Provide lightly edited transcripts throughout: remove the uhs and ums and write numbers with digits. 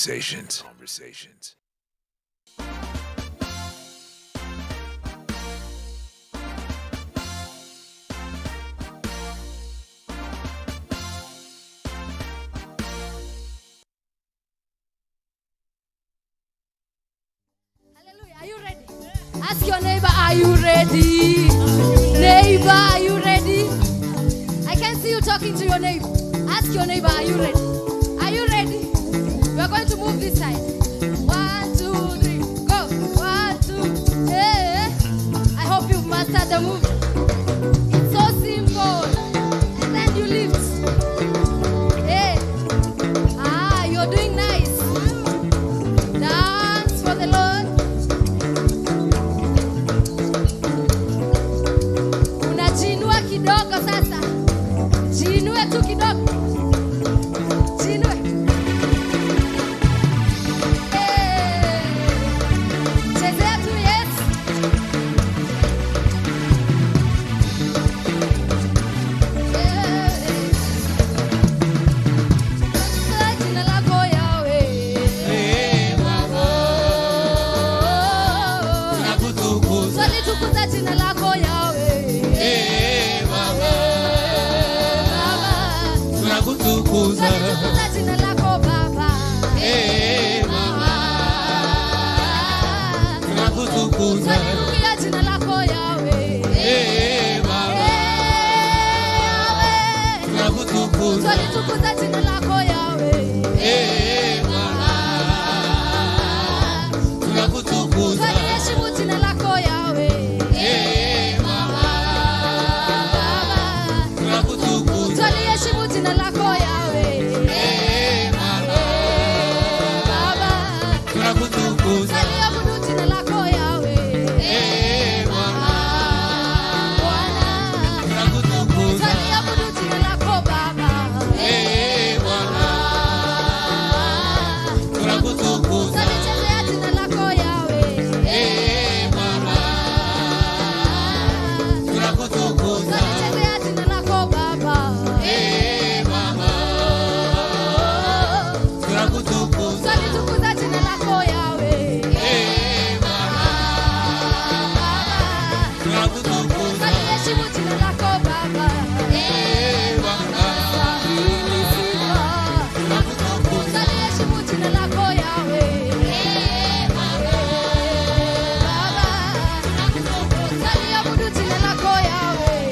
conversations. Hallelujah. Are you ready? Ask your neighbor, are you ready? Neighbor, are you ready? I can see you talking to your neighbor. Ask your neighbor, are you ready? Are you ready? We are going to move this side. 1, 2, 3, go. 1, 2, hey. I hope you've mastered the move. It's so simple. And then you lift. Hey. You're doing nice. Dance for the Lord. Unajinua kidogo sasa. Jinue tu kidogo. Jinue. Chezea tu, yes. Jina lako Yahweh. Tukuza jina lako Yahweh. Tukuza jina lako Baba. Tukuza jina lako Yahweh. Tukuza jina lako Yahweh. Tuheshimu jina lako Yahweh. Tuheshimu jina lako Yahweh. Tuabudu jina lako Yahweh. Tuabudu jina lako Baba. Tulichezea jina lako Yahweh. Tulichezea jina lako Baba. Tulitukuza jina lako Yahweh. Tuliheshimu jina lako Baba. Tuliheshimu jina lako Yahweh. Tuliabudu jina lako Yahweh.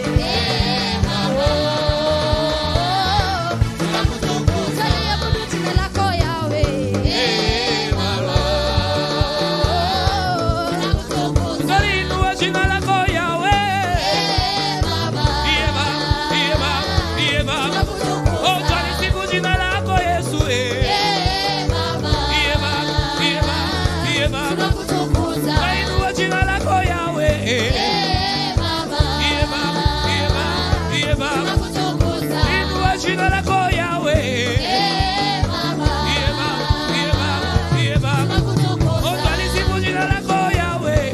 Tuliabudu jina lako Yahweh. Tuliinua jina lako Yahweh. Oh, tulisifu jina lako Yesu. Tuliinua jina lako Yahweh. Tuliinua jina lako Yahweh. Oh, tulisifu jina lako Yahweh.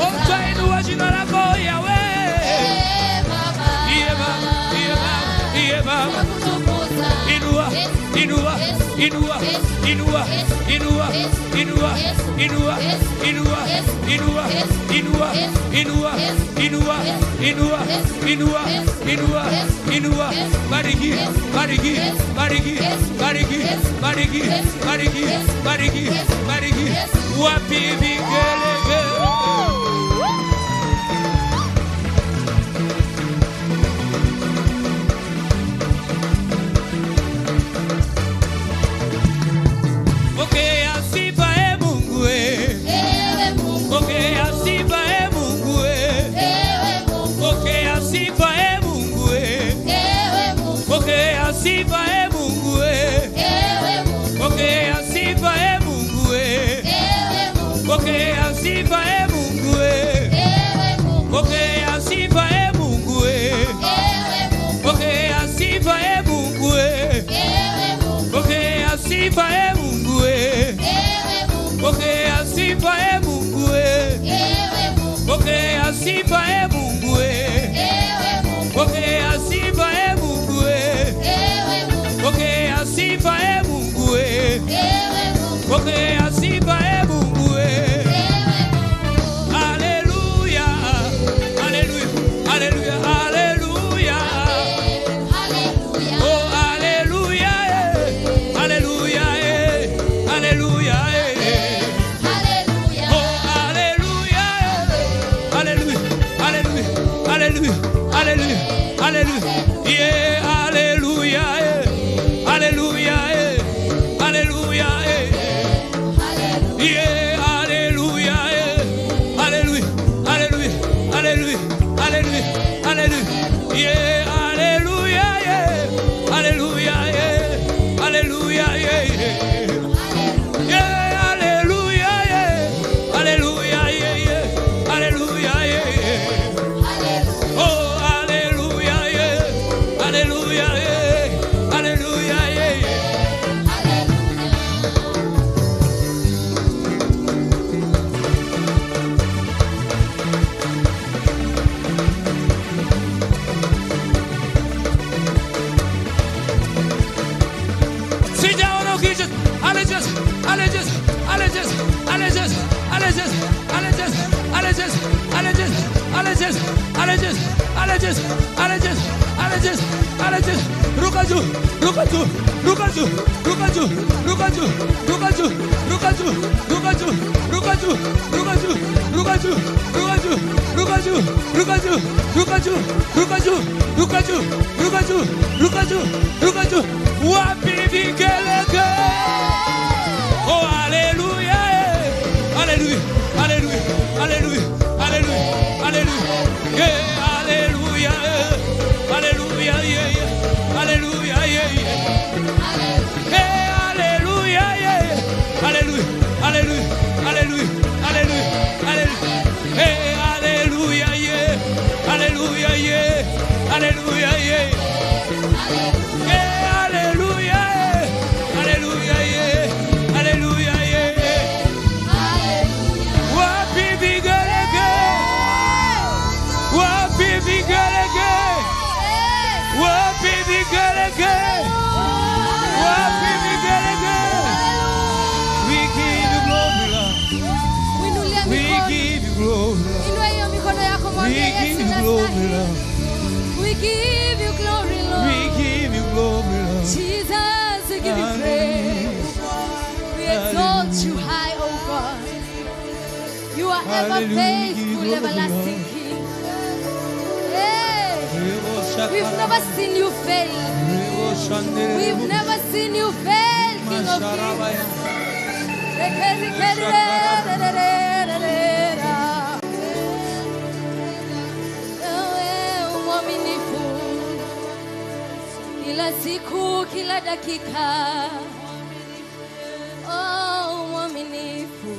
Oh, twainua jina lako Yahweh. Inua. Bariki. Wapi vigelegele. Pokea sifa Mungu. Pokea sifa Mungu. Pokea sifa Mungu. Pokea sifa Mungu. Pokea sifa Mungu. Pokea sifa Mungu. Pokea sifa Mungu. Pokea sifa Mungu. Pokea sifa Mungu. Pokea sifa Mungu. Pokea sifa Mungu. Pokea sifa Mungu. Oh, hallelujah. Hallelujah. Hallelujah. Hallelujah. Hallelujah. Hallelujah. Yeah, hallelujah. Hallelujah. Yeah, yeah. Hallelujah. Yeah, yeah. Hey, hallelujah. Yeah, yeah. Hallelujah. Hallelujah. Hallelujah. Hallelujah. Hallelujah. Hey, hallelujah. Yeah. Hallelujah. Yeah. Hallelujah. Yeah. Hey, hallelujah. Hallelujah. Yeah. Hallelujah. Yeah. Wapi vigelege. Wapi vigelege. Wapi vigelege. Wapi vigelege. We give you glory, Lord. We give you glory, Lord. We give you glory, Lord. We give you glory, Lord. We give you glory, Lord. Jesus, we give you praise. We exalt you high, oh God. You are ever faithful, everlasting King. Hey, we've never seen you fail. We've never seen you fail, King of Kings. Kila siku, kila dakika, oh, mwaminifu.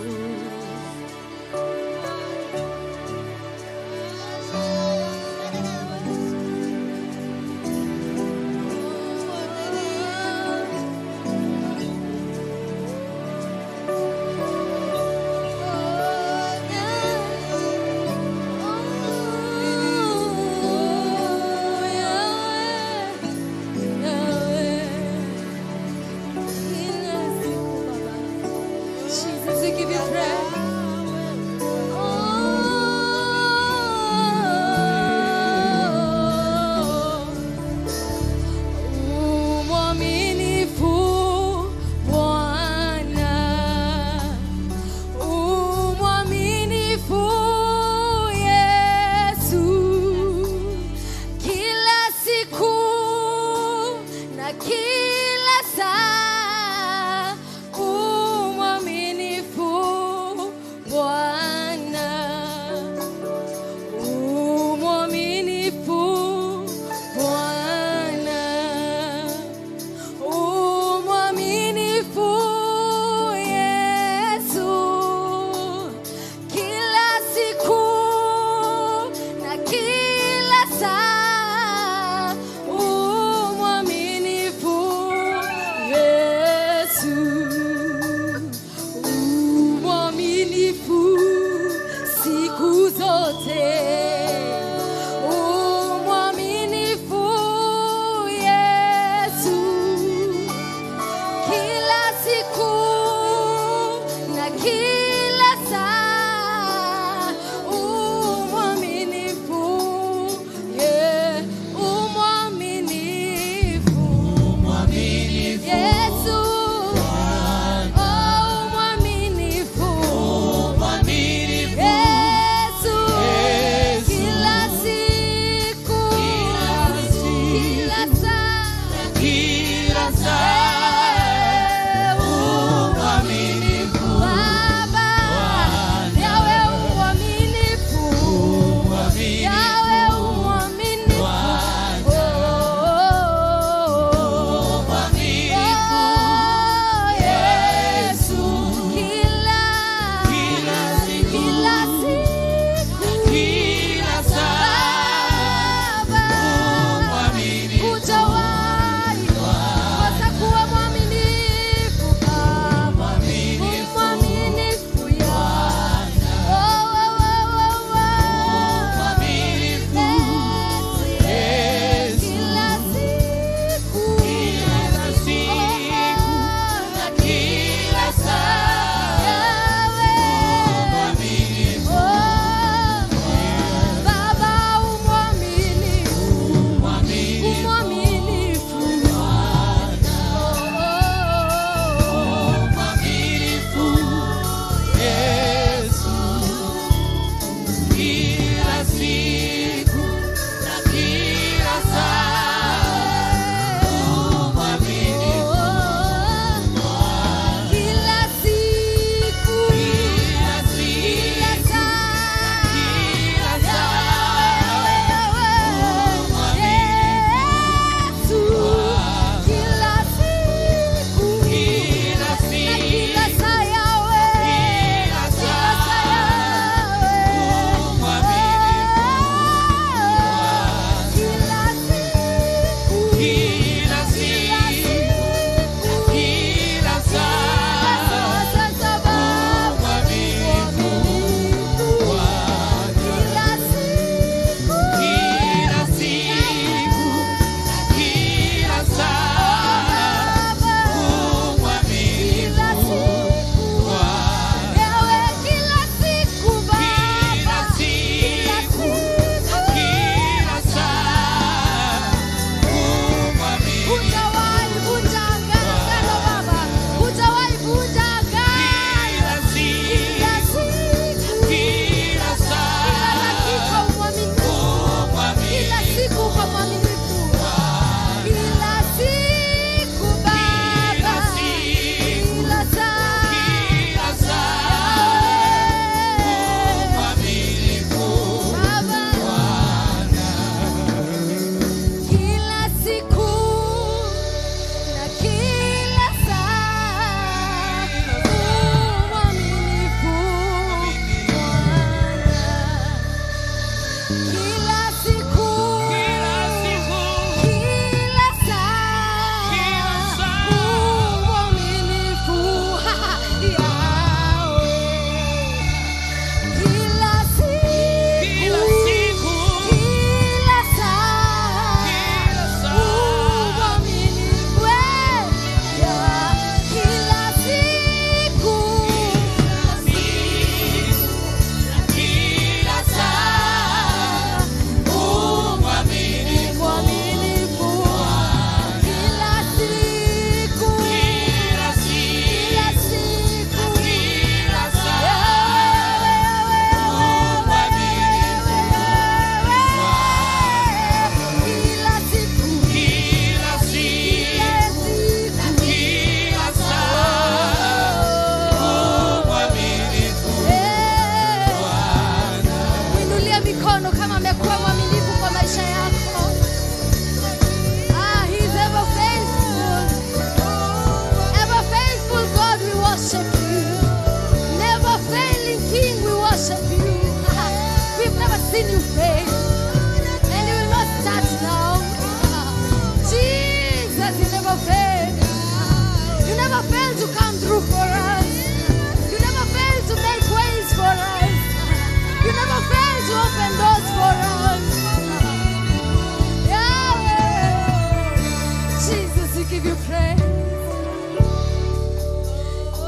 we give you praise.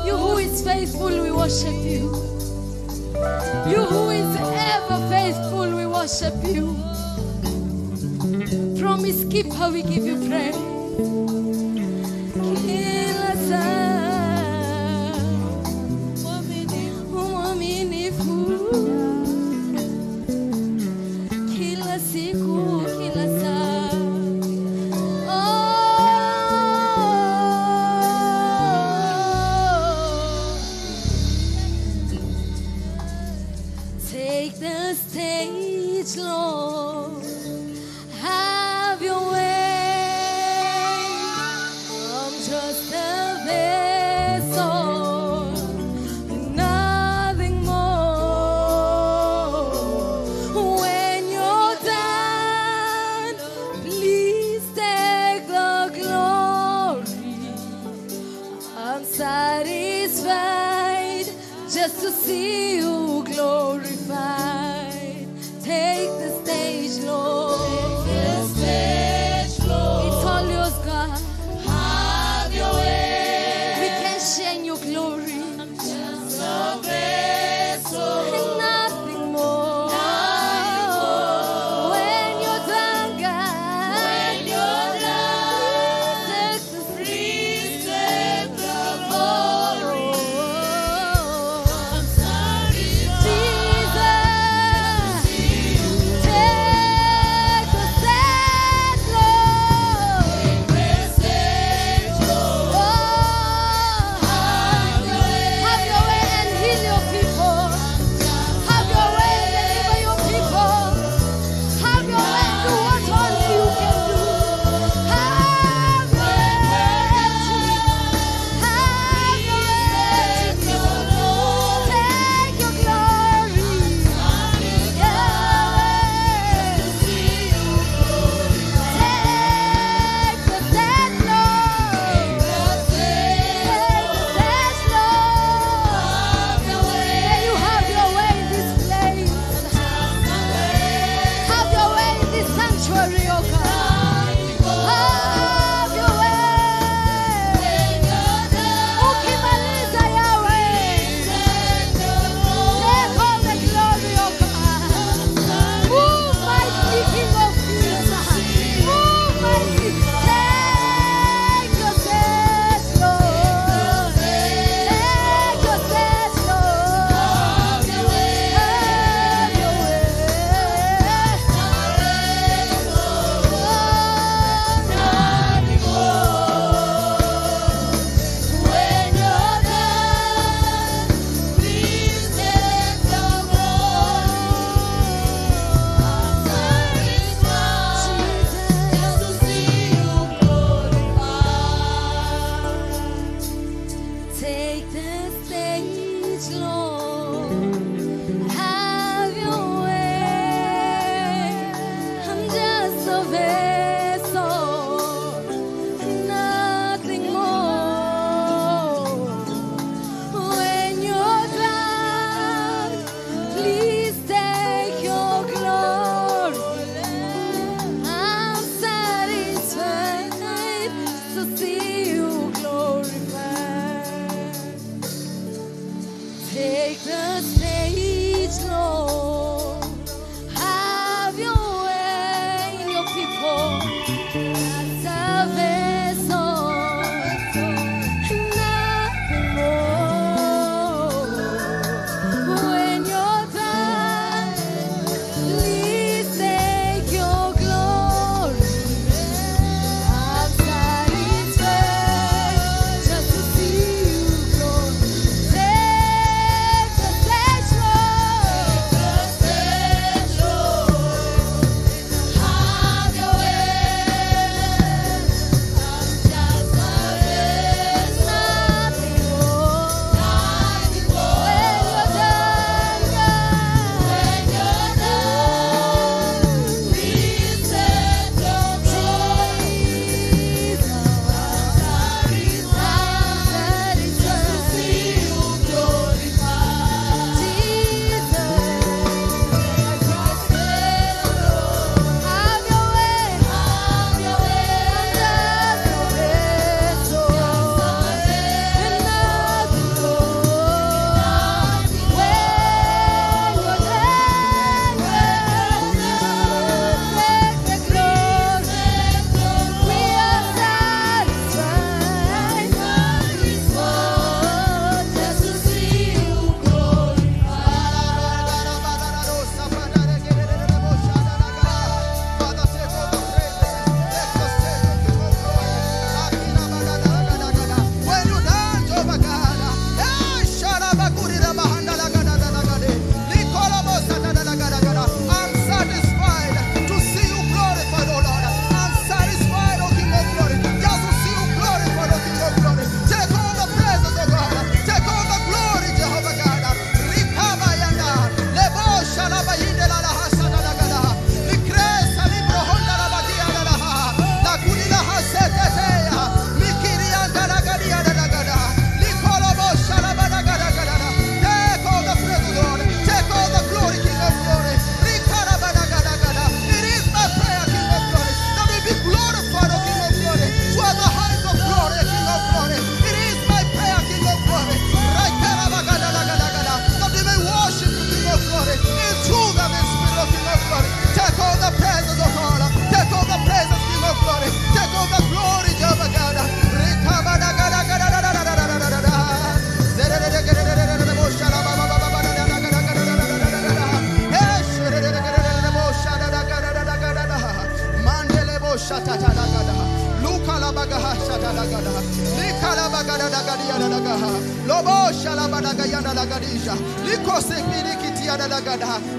You who is faithful, we worship you. You who is ever faithful, we worship you. Promise keeper, we give you praise. Kila saa, uaminifu. Kila siku, kila saa. Take the stage, Lord. Have your way. I'm just a vessel, nothing more. When you're done, please take the glory. I'm satisfied just to see you glorified. Take the stage, Lord. Take the stage, Lord. It's all yours, God. Have your way. We can share in your glory. I'm just a vessel. And nothing more. Nothing more. When you're done, God. When you're done. Please take the glory. I'm sorry, Jesus. Take the stage, Lord. Take the stage.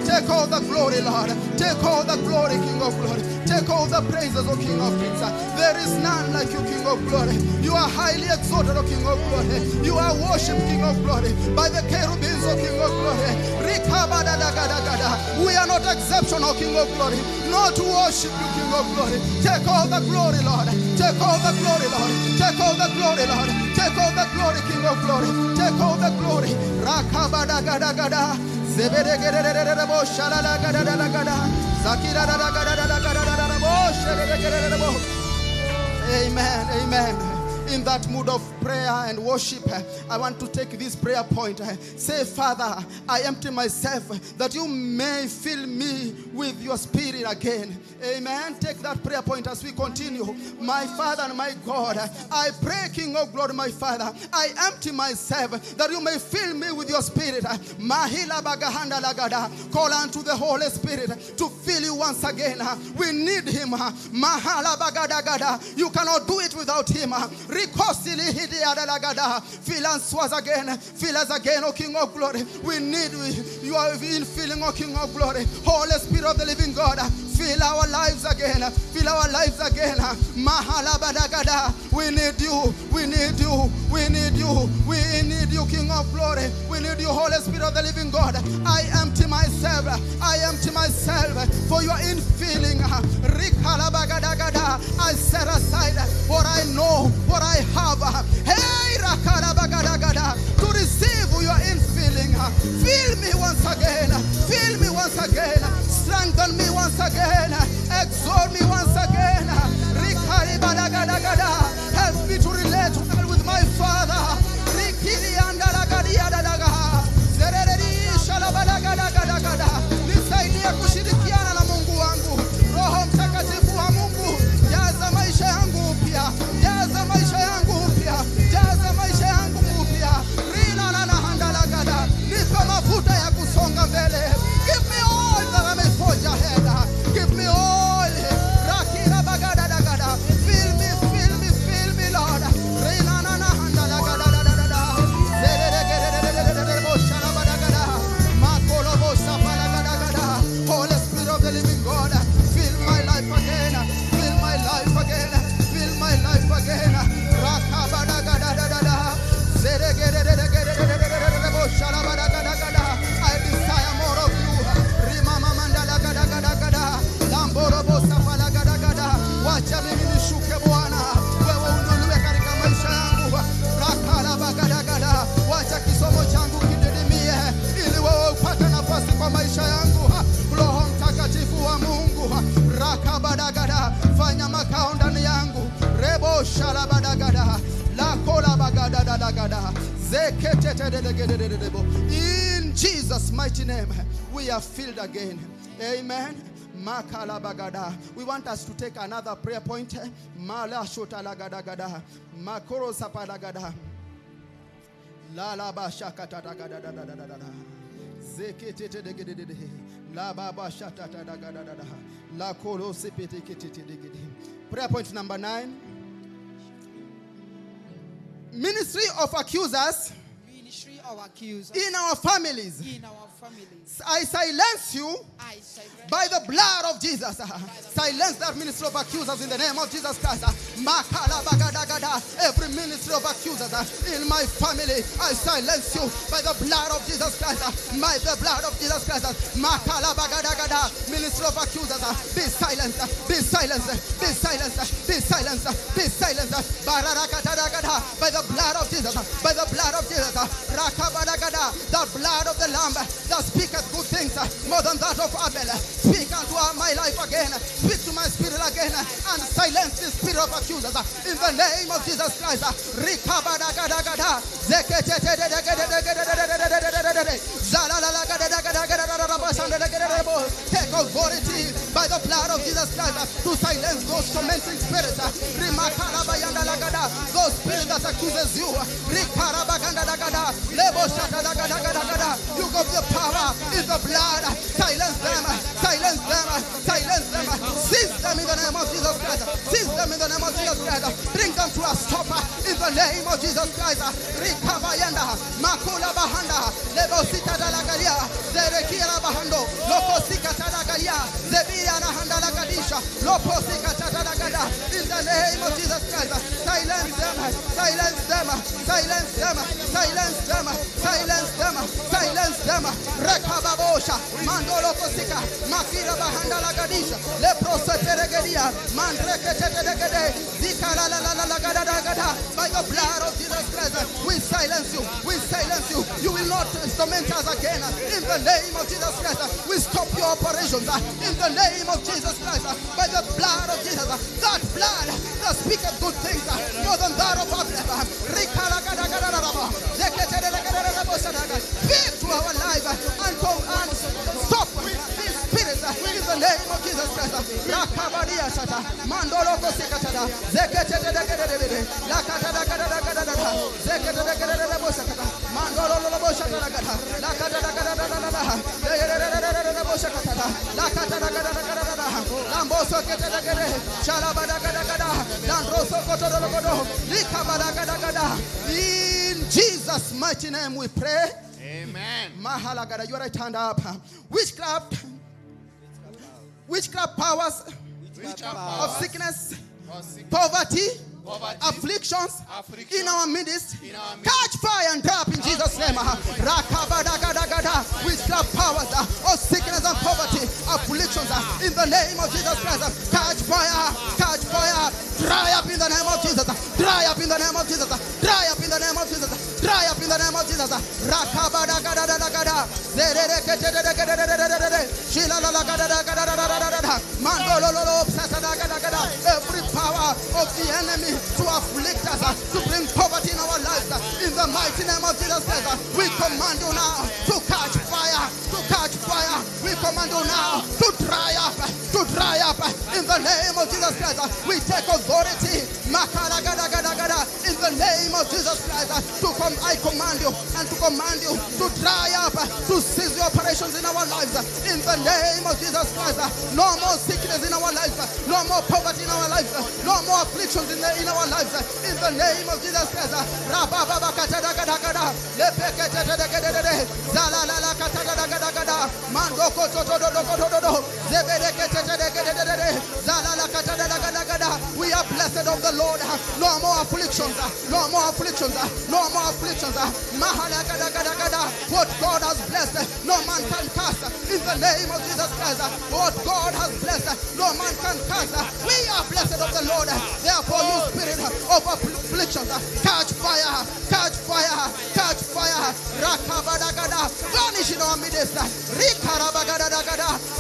Take all the glory, Lord. Take all the glory, King of glory. Take all the praises, O King of kings. There is none like you, King of glory. You are highly exalted, O King of glory. You are worshipped, King of glory, by the cherubims, O King of glory. We are not exceptional, King of glory, not to worship you, King of glory. Take all the glory, Lord. Take all the glory, Lord. Take all the glory, Lord. Take all the glory, King of glory. Take all the glory. Rakabadagadagada. Amen. Amen. In that mood of prayer and worship, I want to take this prayer point. Say, Father, I empty myself that you may fill me with your spirit again. Amen. Take that prayer point as we continue. My Father and my God, I pray, King of glory, my Father, I empty myself that you may fill me with your spirit. Mahila bagahanda lagada. Call unto the Holy Spirit to fill you once again. We need him. Mahala bagadagada. You cannot do it without him. Fill us again. Fill us again, O King of glory. We need you are in filling, O King of glory. Holy Spirit of the living God, fill our lives again. Fill our lives again. Mahala badagada. We need you. We need you. We need you. We need you, King of glory. We need you, Holy Spirit of the living God. I empty myself. I empty myself for your infilling. I set aside what I know, what I have. Hey, to receive your infilling. Fill me once again. Fill me once again. Strengthen me once again. Exalt me once again. Help me to relate well with my Father. Nisaidia kushirikiana na Mungu wangu. Roho Mtakatifu wa Mungu, jaza maisha yangu upya. Jaza maisha yangu upya. Jaza maisha yangu upya. Rina na handalagada. Nipe mafuta ya kusonga mbele. Give me all that I may forge ahead. Give me all. Rakira bagada dagada. Fill me, Lord. Rina na handalagada. Holy Spirit of the living God, fill my life again. Fill my life again. Fill my life again. I desire more of you. Wacha mimi nishuke Bwana, wewe ununuwe katika maisha yangu. Wacha kisomo changu kididimie, ili wewe upate nafasi kwa maisha yangu. Roho Mtakatifu wa Mungu, rakabadagada, fanya makao ndani yangu. Rebo shalabadagada, lakola bagadadagada, zeketetedelegedededebo. In Jesus' mighty name, we are filled again. Amen. We want us to take another prayer point. Mala shota lagadagada, makoro sapalagada, la la ba shakata dagadadadadada, zekete degedede, la baba shata dagadadada, la koro sepete ketete degede. Prayer point number 9. Ministry of accusers. Ministry of accusers in our families. I silence you by the blood of Jesus. Silence that ministry of accusers in the name of Jesus Christ. Every ministry of accusers in my family, I silence you by the blood of Jesus Christ. By the blood of Jesus Christ. Ministry of accusers, be silenced, be silenced, be silenced, be silenced, be silenced. By the blood of Jesus, by the blood of Jesus. The blood of the Lamb that speaketh good things more than that of Abel. Speak unto my life again. Speak to my spirit again and silence the spirit of accusers in the name of Jesus Christ. Take authority by the blood of Jesus Christ to silence those tormenting spirits. Those spirits that accuses you. You got the power in the blood. Silence them. Silence them. Silence them. Seize them in the name of Jesus Christ. Seize them in the name of Jesus Christ. Bring them them to a stop in the name of Jesus Christ. Rikabayanda, Makula Bahanda, Lebosita Dalagaria, Zerekira Bahando, Loposika Tadagaria, Zebira Handa Lagadisha, Loposika Tadagada, in the name of Jesus Christ. Silence them, silence them, silence them, silence them, silence them, silence them. Rekababosha, Mandolo Kosika, Makira Bahanda Lagadisha, Leprosa Teregadia, Mandreke Teregade, Zikala Lagadagada, by the blood of Jesus Christ, we silence you, we silence you. You will not torment us again. In the name of Jesus Christ, we stop your operations. In the name of Jesus Christ, by the blood of Jesus, that blood that speaketh good things more than that of Abraham. Speak to our life and stop these spirits in the name of Jesus Christ. Rakabadia Shata, Mandolo Kosikata, Zekete, Lakata, Zekete, Mandolo Boshata, in Jesus' mighty name we pray. Amen. Mahalagada, your right hand up. Witchcraft powers of sickness, poverty, afflictions in our midst, catch fire and drop in Jesus' name. Witchcraft powers of sickness and poverty, afflictions in the name of Jesus Christ, catch fire, dry up in the name of Jesus, dry up in the name of Jesus, dry up in the name of Jesus, dry up in the name of Jesus. Every power of the enemy to afflict us, to bring poverty in our lives, in the mighty name of Jesus Christ, we command you now to catch fire, to catch fire. We command you now to dry up, in the name of Jesus Christ. We take authority, in the name of Jesus Christ, I command you and to command you to dry up, to cease the operations in our lives, in the name of Jesus Christ. No more sickness in our lives, no more poverty in our lives, no more afflictions in our lives, in the name of Jesus Christ. We are blessed of the Lord. No more afflictions, no more afflictions, no more afflictions. What God has blessed, no man can cast. In the name of Jesus Christ, what God has blessed, no man can cast. We are blessed of the Lord. Therefore, you spirit of afflictions, catch fire, catch fire, catch fire. Rakabadagada, vanish in our midst. Rikarabagada,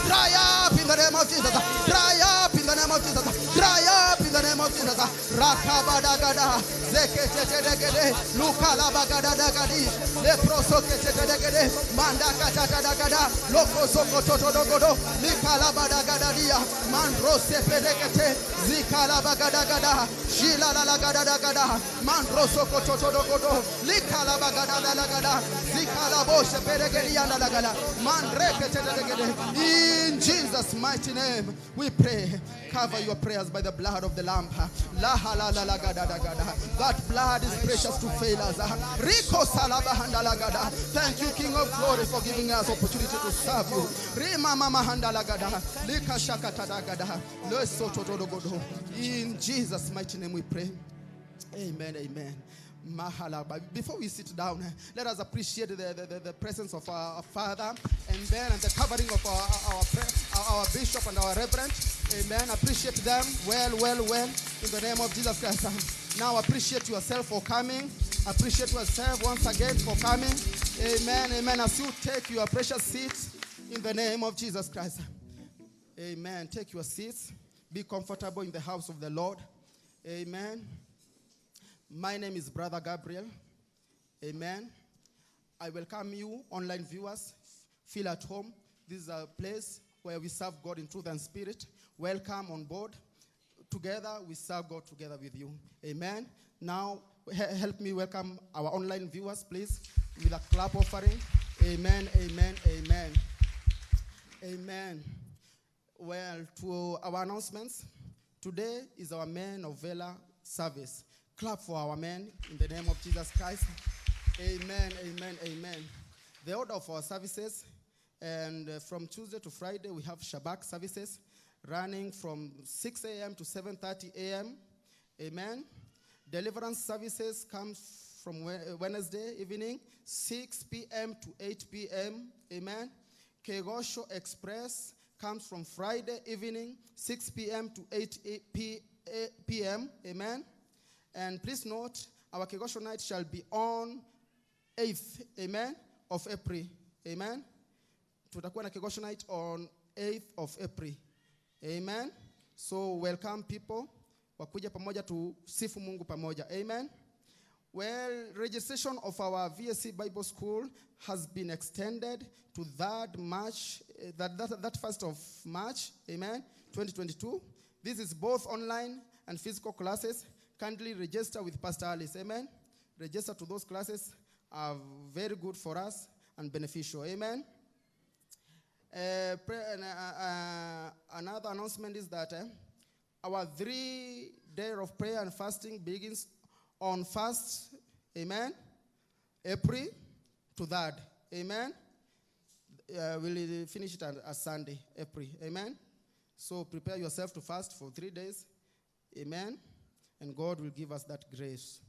dry up in the name of Jesus. Dry up in the name of Jesus. Dry up in the name of Jesus. Rakabadagada, Zeketegede, Lukalabagadi, Leprosoketegede, Mandakatagada, Lokosokotodogodo, Likalabadagadia, Mandrosepedekete, Zikalabagada, Shilalagada, Mandrosokotodogodo, Likalabagada, Zikalabosepedegediana, Mandreketegede. In Jesus' mighty name, we pray. Cover your prayers by the blood of the Lamb. That blood is precious to fail us. Thank you, King of Glory, for giving us opportunity to serve you. In Jesus' mighty name we pray. Amen, amen. Mahala. Before we sit down, let us appreciate the presence of our Father, and the covering of our bishop and our reverend. Amen. Appreciate them well in the name of Jesus Christ. Now appreciate yourself for coming. Appreciate yourself once again for coming. Amen. Amen. As you take your precious seats in the name of Jesus Christ. Amen. Take your seats. Be comfortable in the house of the Lord. Amen. My name is Brother Gabriel. Amen. I welcome you, online viewers. Feel at home. This is a place where we serve God in truth and spirit. Welcome on board. Together, we serve God together with you. Amen. Now, help me welcome our online viewers, please, with a clap offering. Amen, amen, amen. Amen. Well, to our announcements, today is our main novella service. Clap for our men in the name of Jesus Christ. Amen, amen, amen. The order of our services, and from Tuesday to Friday, we have Shabbat services running from 6 a.m. to 7:30 a.m. Amen. Deliverance services comes from Wednesday evening, 6 p.m. to 8 p.m. Amen. Kegosho Express comes from Friday evening, 6 p.m. to 8 p.m. Amen. And please note, our Kegosho night shall be on 8th, amen, of April. Amen. Tutakuwa na Kegosho night on 8th of April. Amen. So welcome people. Wakuja pamoja tu sifu Mungu pamoja. Amen. Well, registration of our VSC Bible School has been extended to that 1st of March, amen, 2022. This is both online and physical classes. Kindly register with Pastor Alice, amen. Register to those classes are very good for us and beneficial, amen. Another announcement is that our 3-day of prayer and fasting begins on 1st, amen, April to 3rd, amen. We'll finish it on Sunday, April, amen. So prepare yourself to fast for 3 days, amen, and God will give us that grace.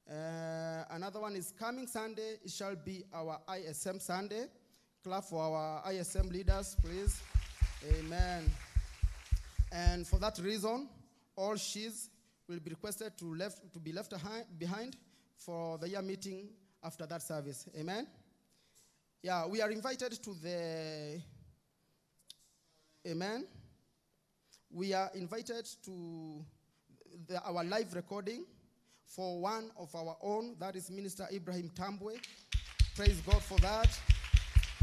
Another one is coming Sunday. It shall be our ISM Sunday. Clap for our ISM leaders, please, amen. And for that reason, all sheaves will be requested to be left behind for the year meeting after that service. Amen. Yeah, we are invited to the, amen. We are invited to our live recording for one of our own, that is Minister Ibrahim Tambwe. Praise God for that.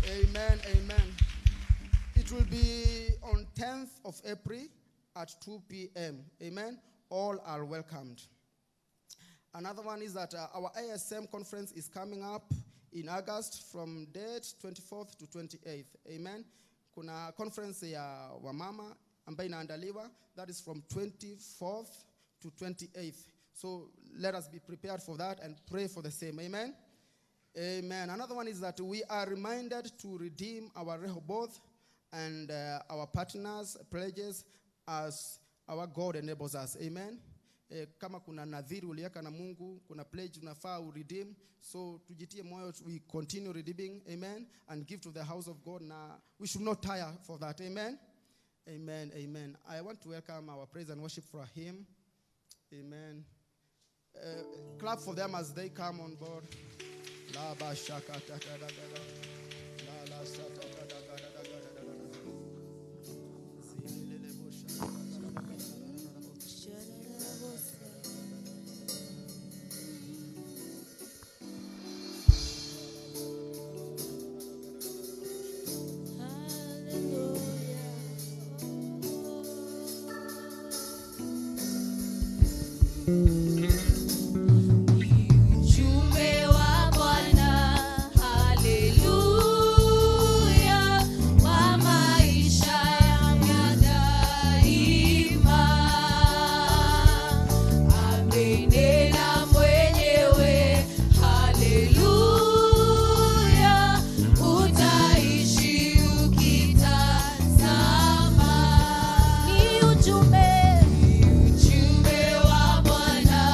Amen, amen. It will be on 10th of April at 2 p.m. Amen. All are welcomed. Another one is that our ASM conference is coming up in August from date 24th to 28th. Amen. Kuna conference ya wamama ambayo inaandaliwa, that is from 24th to 28th. So let us be prepared for that and pray for the same. Amen. Amen. Another one is that we are reminded to redeem our Rehoboth and our partners' pledges as our God enables us. Amen. Kama kuna nadhiri uliweka na Mungu, kuna pledge unafaa uredeem. So tujitie moyo, we continue redeeming, amen, and give to the house of God. Now we should not tire for that. Amen. Amen. Amen. I want to welcome our praise and worship for him. Amen. Clap for them as they come on board. La ba shaka ta ta da da. La sa ta ta da da da da da. Zilele bo shaka. Ujumbe wa Bwana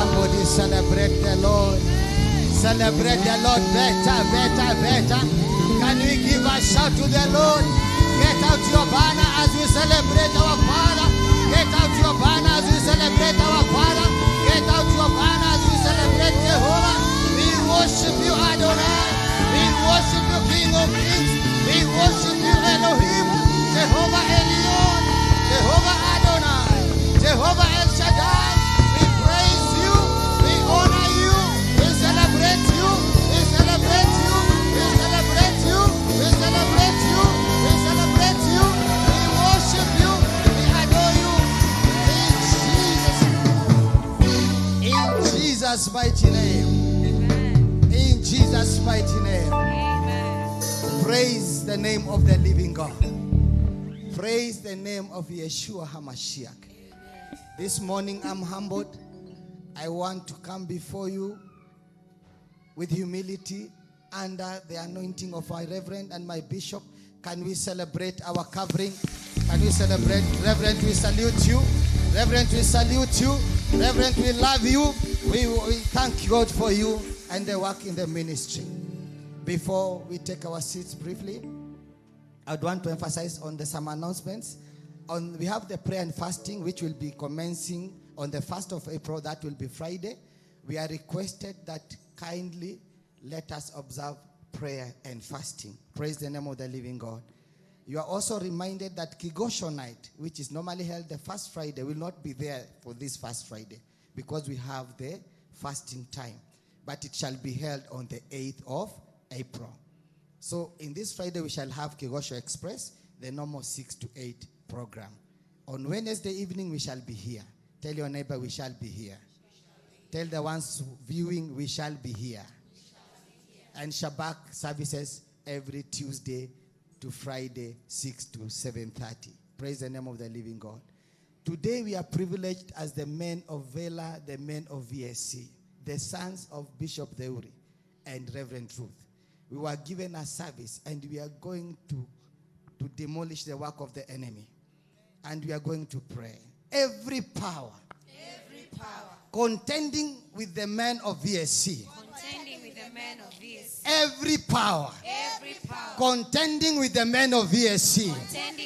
Somebody celebrate the Lord. Celebrate the Lord better, better, better. Can we give a shout to the Lord? Get out your banner as we celebrate our Father. Get out your banner as we celebrate our Father. Get out your banner as we celebrate Jehovah. We worship you, Adonai. We worship you, King of Kings. We worship you, Elohim. Jehovah Elion. Jehovah Adonai. Jehovah El Shaddai. We praise you. We honor you. We celebrate you. We celebrate you. We celebrate you. We celebrate you. We celebrate you. We worship you. We adore you. In Jesus' mighty name. In Jesus' mighty name. Praise the name of the living God. Praise the name of Yeshua HaMashiach. This morning I'm humbled. I want to come before you with humility under the anointing of our Reverend and my Bishop. Can we celebrate our covering? Can we celebrate? Reverend, we salute you. Reverend, we salute you. Reverend, we love you. We thank God for you and the work in the ministry. Before we take our seats briefly, I'd want to emphasize on some announcements. We have the prayer and fasting, which will be commencing on the 1st of April. That will be Friday. We are requested that kindly let us observe prayer and fasting. Praise the name of the living God. You are also reminded that Kigosho night, which is normally held the first Friday, will not be there for this first Friday because we have the fasting time. But it shall be held on the 8th of April. So in this Friday, we shall have Kigosho Express, the normal 6 to 8 program. On Wednesday evening, we shall be here. Tell your neighbor, we shall be here. Tell the ones viewing, we shall be here. And Shabbat services every Tuesday to Friday, 6 to 7:30. Praise the name of the living God. Today, we are privileged as the men of Vela, the men of VSC, the sons of Bishop Deuri and Reverend Ruth. We were given a service and we are going to demolish the work of the enemy. And we are going to pray. Every power contending with the men of VSC. Every power contending with the men of VSC.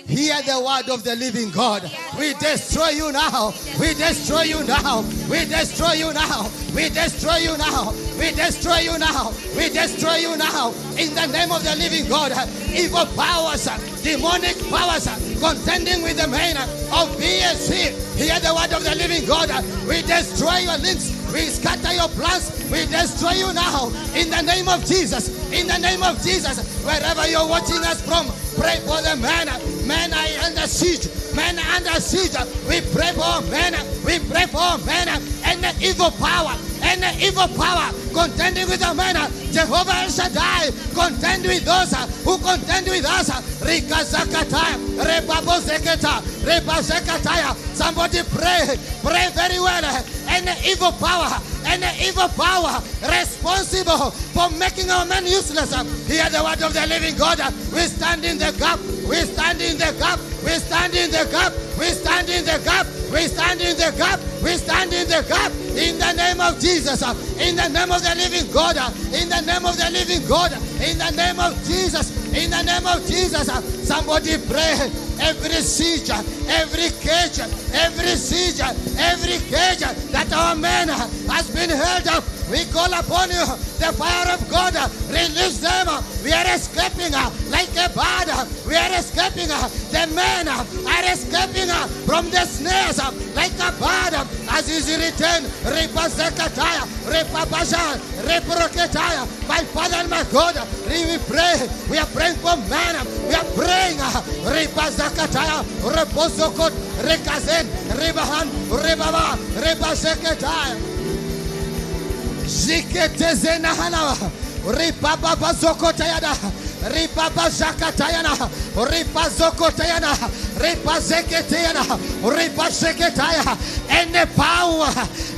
Hear the word of the living God. We destroy you now. We destroy you now. We destroy you now. We destroy you now. We destroy you now. We destroy you now. In the name of the living God. Evil powers, demonic powers, contending with the men of VSC. Hear the word of the living God. We destroy your links. We scatter your plans. We destroy you now. In the name of Jesus. In the name of Jesus. Wherever you're watching us from, pray for the men. Men are under siege. Men are under siege. We pray for men. We pray for men. And the evil power. And the evil power contending with the men. Jehovah El Shaddai contend with those who contend with us. Rika Zakataya. Repabo Zekata. Repa Zekataya. Somebody pray. Pray very well. And the evil power. And the evil power responsible for making our men useless. Hear the word of the living God. We stand in the gap. We stand in the gap. We stand in the gap. We stand in the gap. We stand in the gap. We stand in the gap. In the name of Jesus. In the name of the living God. In the name of the living God. In the name of Jesus. In the name of Jesus. Somebody pray. Every siege, every cage, every siege, every cage that our man has been held up, we call upon you. The fire of God, release them. We are escaping like a bird. We are escaping. The men are escaping from the snares like a bird. As is written, Repa Zekataya, Repa Bashan, Repa Roketaya. My Father and my God, we pray. We are praying for men. We are praying. Repa Zakataya, Reposokot, Rekazen, Rebahan, Rebaba, Repa Zekataya. Zikete Hana, Ripaba Zokotayana, Ripaba Zakatayana, Ripa Zokotayana, Ripa Zeketayana, Ripa Zeketaya, and the power,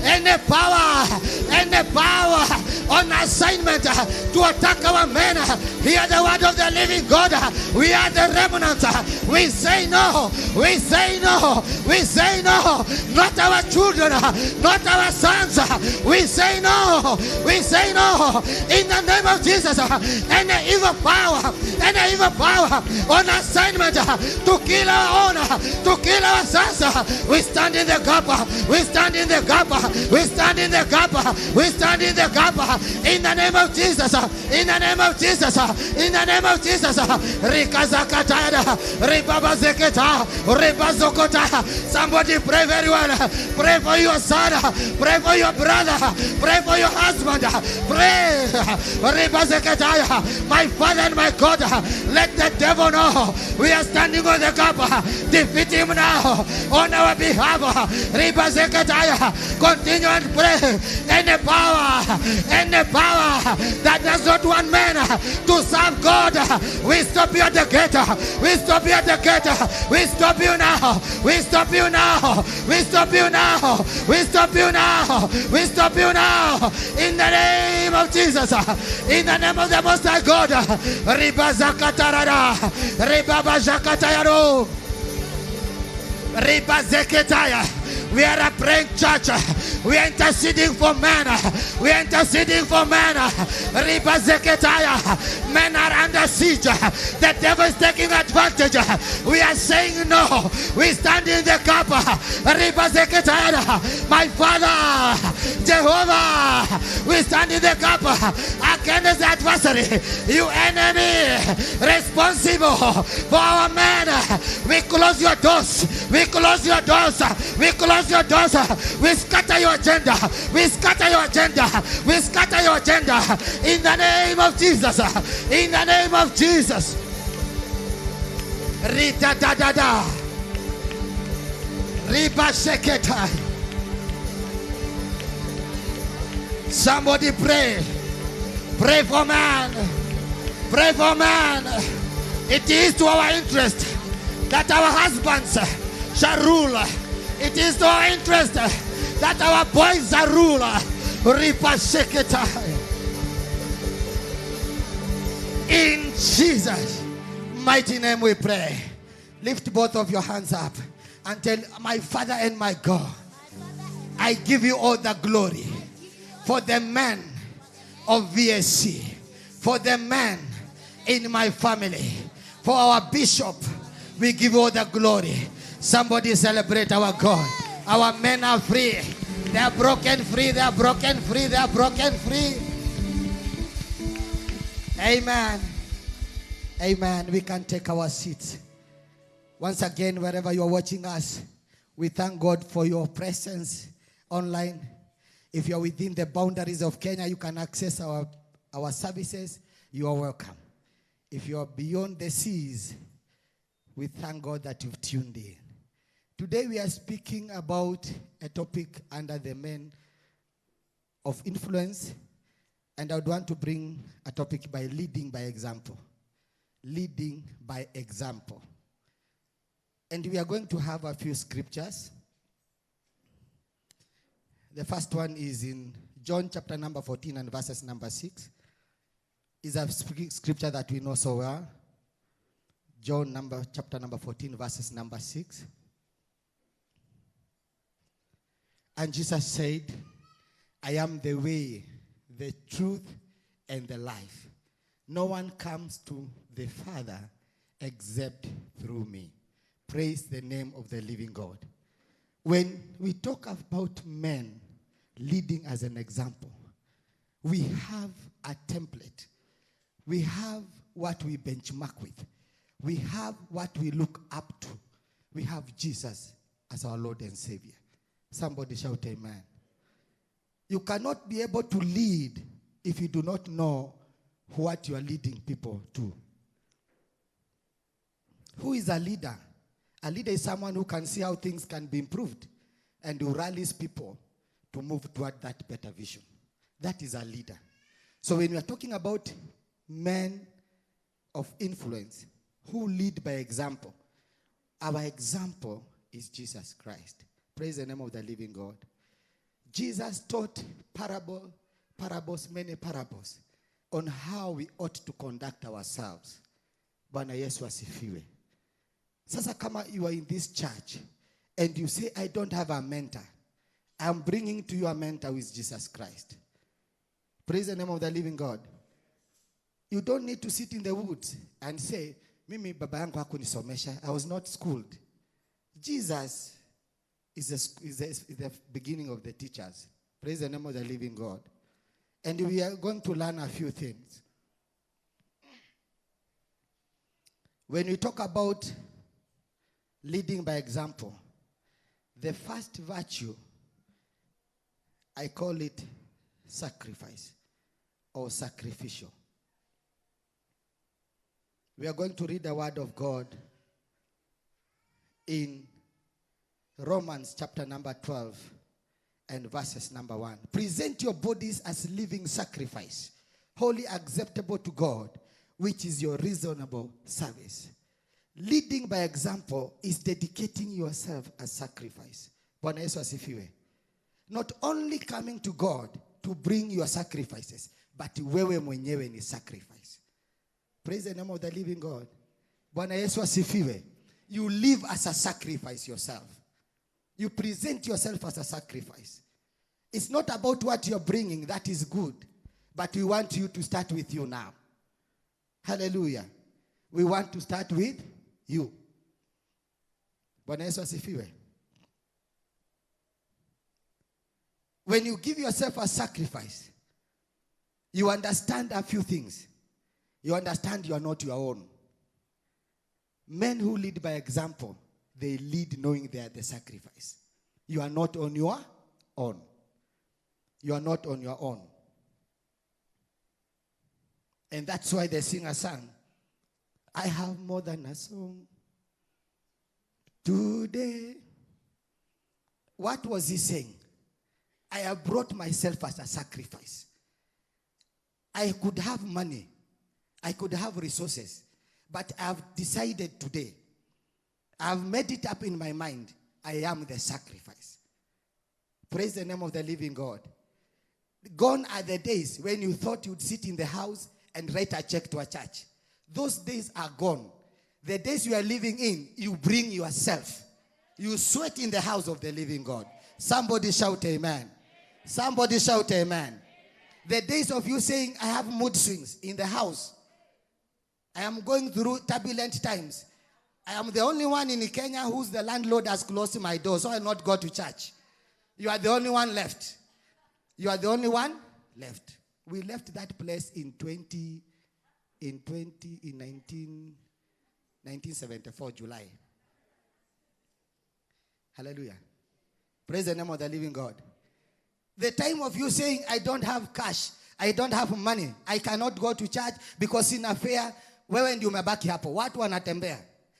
and the power, and the power on assignment to attack our men. Hear the word of the living God. We are the remnant. We say no. We say no. We say no. Not our children. Not our sons. We say no. We say no. In the name of Jesus. Any evil power on assignment to kill our honor, to kill our sons, we stand in the gap. We stand in the gap. We stand in the gap. We stand in the gap. In the name of Jesus. In the name of Jesus. In the name of Jesus. Rikazakataya. Ribabazeketa. Ribazokota. Somebody pray very well. Pray for your son. Pray for your brother. Pray for your husband. Pray. Ribazeketaya. My Father and my God, let the devil know we are standing on the gap. Defeat him now on our behalf. Ribazeketaya. Continue and pray. Any power that does not want men to serve God, we stop you at the gate. We stop you at the gate. We stop you now. We stop you now. We stop you now. We stop you now. We stop you now. In the name of Jesus. In the name of the Most High God. Ribazakatarada. Ribabazakatayaro. Ribazeketaya. We are a praying church. We are interceding for men. We are interceding for men. Men are under siege. The devil is taking advantage. We are saying no. We stand in the gap. My Father, Jehovah, we stand in the gap against the adversary. You enemy responsible for our men. We close your doors. We close your doors. We close your doors. We scatter your agenda. We scatter your agenda. We scatter your agenda. In the name of Jesus. In the name of Jesus. Rita da da da. Riba sheketa. Somebody pray. Pray for man. Pray for man. It is to our interest that our husbands shall rule. It is to our interest that our boys are ruler. In Jesus' mighty name we pray. Lift both of your hands up and tell my Father and my God, I give you all the glory for the men of VSC, for the men in my family, for our bishop. We give you all the glory. Somebody celebrate our God. Our men are free. They are broken free. They are broken free. They are broken free. Amen. Amen. We can take our seats. Once again, wherever you are watching us, we thank God for your presence online. If you are within the boundaries of Kenya, you can access our services. You are welcome. If you are beyond the seas, we thank God that you've tuned in. Today we are speaking about a topic under the men of influence, and I would want to bring a topic by leading by example. Leading by example. And we are going to have a few scriptures. The first one is in John chapter number 14 and verses number 6. Is a scripture that we know so well. John chapter number 14 verses number 6. And Jesus said, I am the way, the truth, and the life. No one comes to the Father except through me. Praise the name of the living God. When we talk about men leading as an example, we have a template. We have what we benchmark with. We have what we look up to. We have Jesus as our Lord and Savior. Somebody shout amen. You cannot be able to lead if you do not know what you are leading people to. Who is a leader? A leader is someone who can see how things can be improved and who rallies people to move toward that better vision. That is a leader. So when we are talking about men of influence who lead by example, our example is Jesus Christ. Praise the name of the living God. Jesus taught parables, many parables, on how we ought to conduct ourselves. Bwana Yesu asifiwe. Sasa kama you are in this church and you say, I don't have a mentor, I'm bringing to you a mentor who is Jesus Christ. Praise the name of the living God. You don't need to sit in the woods and say, mimi baba yangu hakunisomesha, I was not schooled. Jesus is the beginning of the teachers. Praise the name of the living God. And we are going to learn a few things. When we talk about leading by example, the first virtue, I call it sacrifice or sacrificial. We are going to read the word of God in Romans chapter number 12 and verses number 1. Present your bodies as living sacrifice, wholly acceptable to God, which is your reasonable service. Leading by example is dedicating yourself as sacrifice. Bwana Yesu asifiwe. Not only coming to God to bring your sacrifices, but wewe mwenyewe ni sacrifice. Praise the name of the living God. Bwana Yesu asifiwe. You live as a sacrifice yourself. You present yourself as a sacrifice. It's not about what you're bringing, that is good. But we want you to start with you now. Hallelujah. We want to start with you. Bwana Yesu asifiwe. When you give yourself a sacrifice, you understand a few things. You understand you are not your own. Men who lead by example, they lead knowing they are the sacrifice. You are not on your own. You are not on your own. And that's why they sing a song. I have more than a song today. What was he saying? I have brought myself as a sacrifice. I could have money. I could have resources. But I have decided today. I have made it up in my mind. I am the sacrifice. Praise the name of the living God. Gone are the days when you thought you'd sit in the house and write a check to a church. Those days are gone. The days you are living in, you bring yourself. You sweat in the house of the living God. Somebody shout amen. Somebody shout amen. The days of you saying, I have mood swings in the house. I am going through turbulent times. I am the only one in Kenya whose the landlord has closed my door, so I will not go to church. You are the only one left. You are the only one left. We left that place in 1974, July. Hallelujah. Praise the name of the living God. The time of you saying, I don't have cash, I don't have money, I cannot go to church because in a fair, wewe ndio umebaki hapo. Watu wanatembea.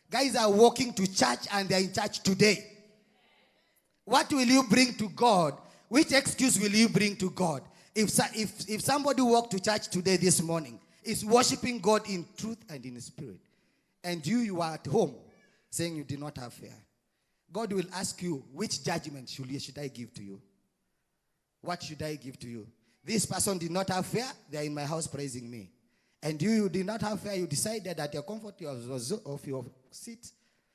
Guys are walking to church and they are in church today. What will you bring to God? Which excuse will you bring to God? If somebody walked to church today this morning, is worshiping God in truth and in spirit, and you are at home saying you did not have fear, God will ask you, which judgment should I give to you? What should I give to you? This person did not have fear, they are in my house praising me. And you did not have fear, you decided that your comfort of your seat,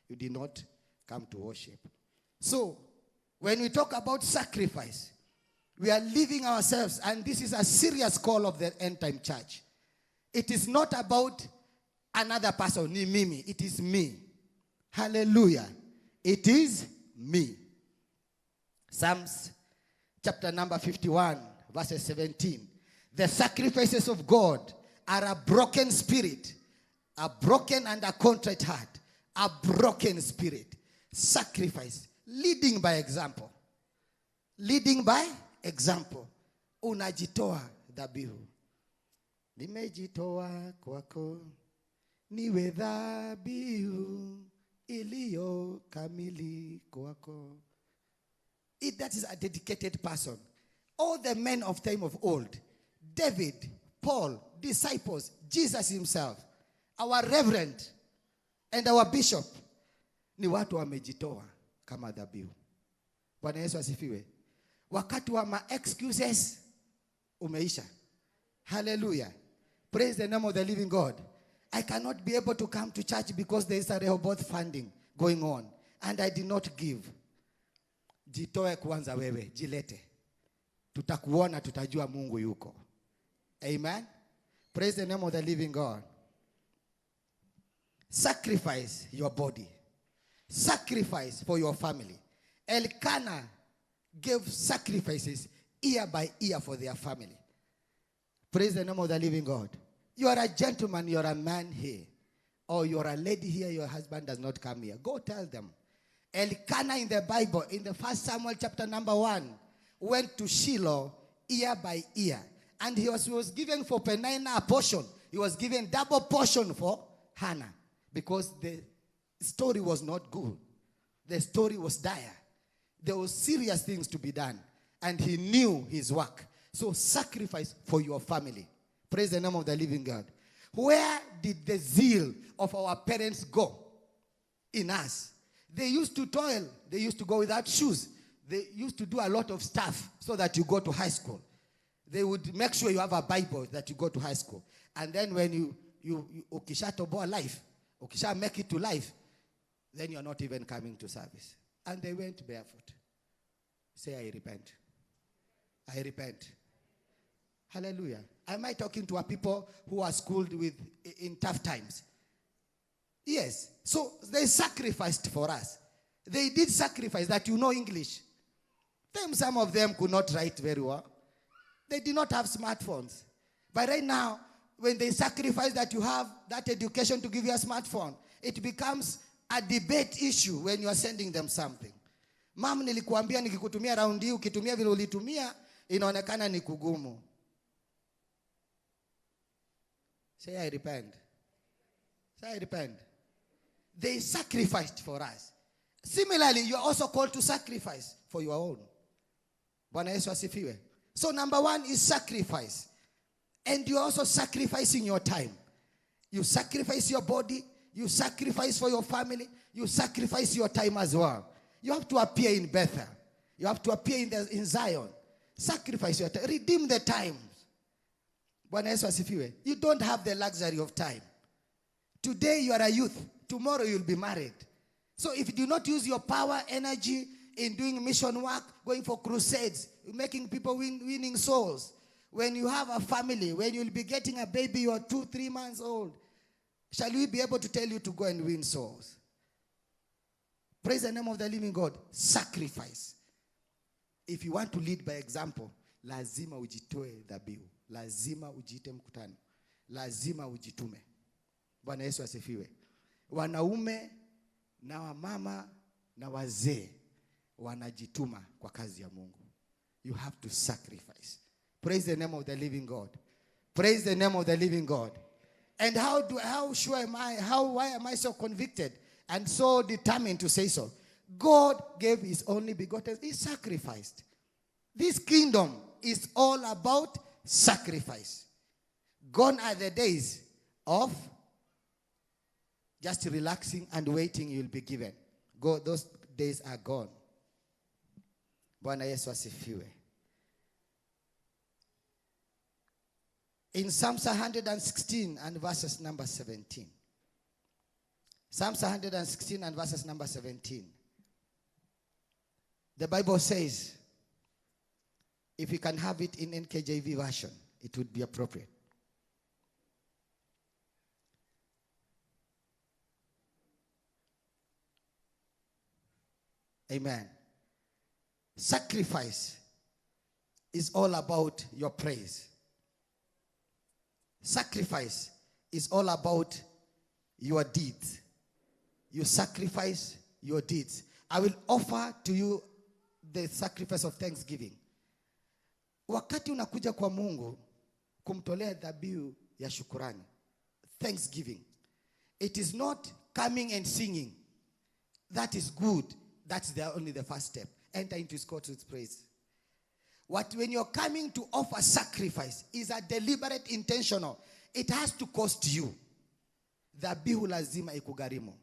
you did not come to worship. So, when we talk about sacrifice, we are leaving ourselves, and this is a serious call of the end time church. It is not about another person, ni mimi. It is me. Hallelujah. It is me. Psalms chapter number 51, verses 17. The sacrifices of God are a broken spirit, a broken and a contrite heart, a broken spirit. Sacrifice. Leading by example. Leading by example. Unajitoa dhabihu. Nimejitoa kwako, niwe dhabihu iliyo kamili kwako. That is a dedicated person. All the men of time of old, David, Paul, disciples, Jesus himself, our reverend, and our bishop, ni watu wamejitoa kama dhabihu. Bwana Yesu asifiwe. Wakati wa ma excuses umeisha. Hallelujah. Praise the name of the living God. I cannot be able to come to church because there is a Rehoboth funding going on. And I did not give. Jitoe kwanza wewe, jilete. Tutakuona, tutajua Mungu yuko. Amen. Praise the name of the living God. Sacrifice your body. Sacrifice for your family. Elkanah gave sacrifices year by year for their family. Praise the name of the living God. You are a gentleman, you are a man here. Or you are a lady here, your husband does not come here. Go tell them. Elkanah in the Bible, in the 1 Samuel chapter number 1, went to Shiloh year by year. And he was given for Peninnah a portion. He was given double portion for Hannah. Because the story was not good. The story was dire. There were serious things to be done. And he knew his work. So sacrifice for your family. Praise the name of the living God. Where did the zeal of our parents go in us? They used to toil. They used to go without shoes. They used to do a lot of stuff so that you go to high school. They would make sure you have a Bible that you go to high school. And then when you ukisha toboa life, ukisha make it to life, then you're not even coming to service. And they went barefoot. Say, I repent. I repent. Hallelujah. Am I talking to a people who are schooled in tough times? Yes. So they sacrificed for us. They did sacrifice that you know English. Some of them could not write very well. They did not have smartphones. But right now, when they sacrifice that you have that education to give you a smartphone, it becomes a debate issue when you are sending them something. Mom, nilikuambia nikikutumia round hii, ukitumia vile ulitumia, inaonekana ni kugumu. Say, I repent. Say, I repent. They sacrificed for us. Similarly, you are also called to sacrifice for your own. Bwana Yesu asifiwe. So number 1 is sacrifice. And you are also sacrificing your time. You sacrifice your body. You sacrifice for your family. You sacrifice your time as well. You have to appear in Bethel. You have to appear in Zion. Sacrifice your time. Redeem the time. Bwana Yesu asifiwe. You don't have the luxury of time. Today you are a youth. Tomorrow you'll be married. So if you do not use your power, energy in doing mission work, going for crusades, making people winning souls, when you have a family, when you'll be getting a baby, you are 2-3 months old, shall we be able to tell you to go and win souls? Praise the name of the living God. Sacrifice. If you want to lead by example, lazima ujitoe dhabihu. Lazima ujiite mkutano. Lazima ujitume. Bwana Yesu asifiwe. Wanaume na wamama na wazee wanajituma kwa kazi ya Mungu. You have to sacrifice. Praise the name of the living God. Praise the name of the living God. And why am I so convicted and so determined to say so? God gave his only begotten. He sacrificed. This kingdom is all about sacrifice. Gone are the days of just relaxing and waiting you'll be given. Those days are gone. Bwana Yesu asifiwe. In Psalms 116 and verses number 17. Psalms 116 and verses number 17. The Bible says, if you can have it in NKJV version, it would be appropriate. Amen. Sacrifice is all about your praise. Sacrifice is all about your deeds. You sacrifice your deeds. I will offer to you the sacrifice of thanksgiving. Wakati unakuja kwa Mungu kumtolea dhabihu ya shukurani, thanksgiving, it is not coming and singing. That is good. That's only the first step. Enter into his courts with praise. When you're coming to offer sacrifice, is a deliberate, intentional. It has to cost you. Dhabihu lazima ikugharimu.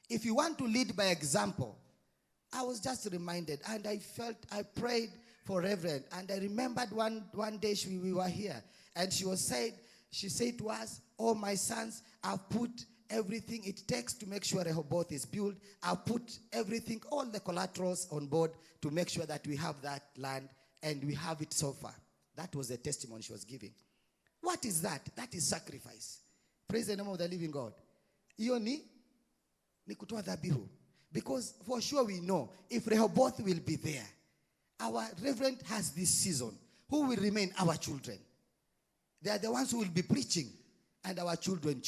If you want to lead by example, I was just reminded, and I prayed for Reverend, and I remembered one day we were here, and she said to us, oh, my sons, I've put everything it takes to make sure Rehoboth is built. I've put everything, all the collaterals on board to make sure that we have that land, and we have it so far. That was the testimony she was giving. What is that? That is sacrifice. Praise the name of the living God. Iyo ni kutoa dhabihu. Because for sure we know, if Rehoboth will be there, our reverend has this season. Who will remain? Our children. They are the ones who will be preaching, and our children.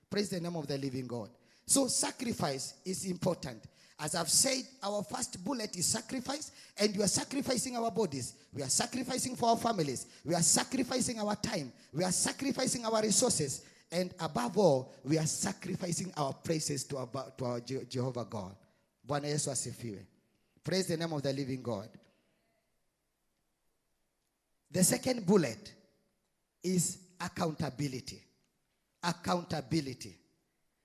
Praise the name of the living God. So sacrifice is important. As I've said, our first bullet is sacrifice, and we are sacrificing our bodies. We are sacrificing for our families. We are sacrificing our time. We are sacrificing our resources. And above all, we are sacrificing our praises to our Jehovah God. Bwana Yesu asifiwe. Praise the name of the living God. The second bullet is accountability. Accountability.